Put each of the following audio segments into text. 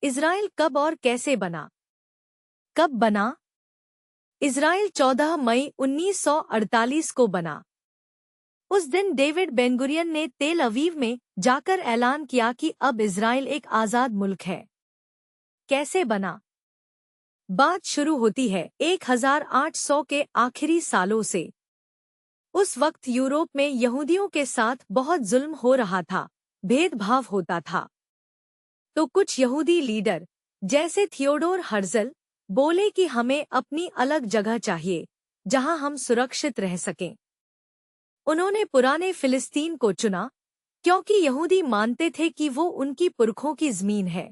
Israel कब और कैसे बना? कब बना? इज़राइल 14 मई 1948 को बना। उस दिन डेविड बेन-गुरियन ने तेल अवीव में जाकर ऐलान किया कि अब इज़राइल एक आज़ाद मुल्क है। कैसे बना? बात शुरू होती है 1800 के आखिरी सालों से। उस वक्त यूरोप में यहूदियों के साथ बहुत जुल्म हो रहा था, भेदभाव होता था। तो कुछ यहूदी लीडर जैसे थियोडोर हर्ज़ल बोले कि हमें अपनी अलग जगह चाहिए जहां हम सुरक्षित रह सकें। उन्होंने पुराने फिलिस्तीन को चुना क्योंकि यहूदी मानते थे कि वो उनकी पुरखों की ज़मीन है।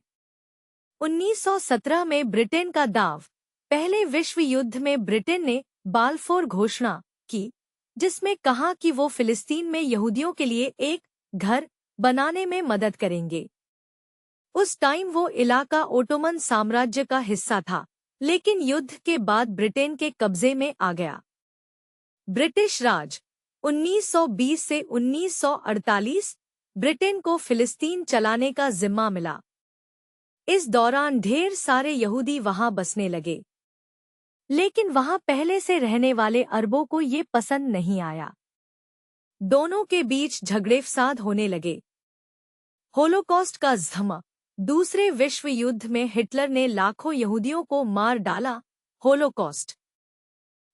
1917 में ब्रिटेन का दाव। पहले विश्व युद्ध में ब्रिटेन ने बाल्फोर घोषणा की जिसमें कहा कि वो फिलिस्तीन में यहूदियों के लिए एक घर बनाने में मदद करेंगे। उस टाइम वो इलाका ओटोमन साम्राज्य का हिस्सा था, लेकिन युद्ध के बाद ब्रिटेन के कब्जे में आ गया। ब्रिटिश राज 1920 से 1948 ब्रिटेन को फिलिस्तीन चलाने का जिम्मा मिला। इस दौरान ढेर सारे यहूदी वहां बसने लगे, लेकिन वहां पहले से रहने वाले अरबों को ये पसंद नहीं आया। दोनों के बीच झगड़े फसाद होने लगे। होलोकॉस्ट का ज़्म। दूसरे विश्व युद्ध में हिटलर ने लाखों यहूदियों को मार डाला। होलोकॉस्ट।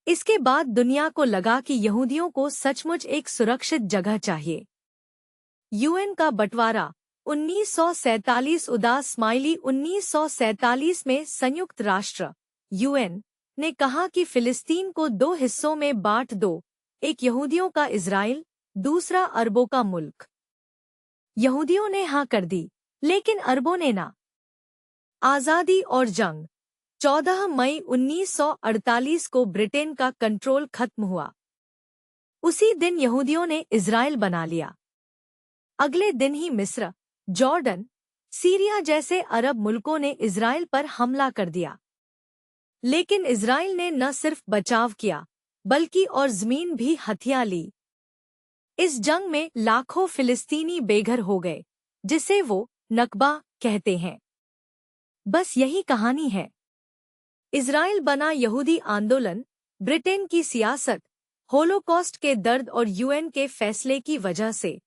इसके बाद दुनिया को लगा कि यहूदियों को सचमुच एक सुरक्षित जगह चाहिए। यूएन का बंटवारा 1947। उदास स्माइली 1947 में संयुक्त राष्ट्र यूएन ने कहा कि फिलिस्तीन को 2 हिस्सों में बांट दो, एक यहूदियों का इज़राइल, दूसरा अरबों का मुल्क। यहूदियों ने हाँ कर दी, लेकिन अरबों ने ना। आज़ादी और जंग। 14 मई 1948 को ब्रिटेन का कंट्रोल खत्म हुआ। उसी दिन यहूदियों ने इज़राइल बना लिया। अगले दिन ही मिस्र, जॉर्डन, सीरिया जैसे अरब मुल्कों ने इज़राइल पर हमला कर दिया। लेकिन इज़राइल ने न सिर्फ बचाव किया, बल्कि और ज़मीन भी हथिया ली। इस जंग में लाखों फिलिस्तीनी बेघर हो गए, जिसे वो नकबा कहते हैं। बस यही कहानी है। इज़राइल बना यहूदी आंदोलन, ब्रिटेन की सियासत, होलोकॉस्ट के दर्द और यूएन के फैसले की वजह से।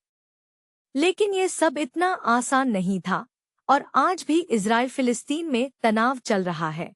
लेकिन ये सब इतना आसान नहीं था, और आज भी इज़राइल फिलिस्तीन में तनाव चल रहा है।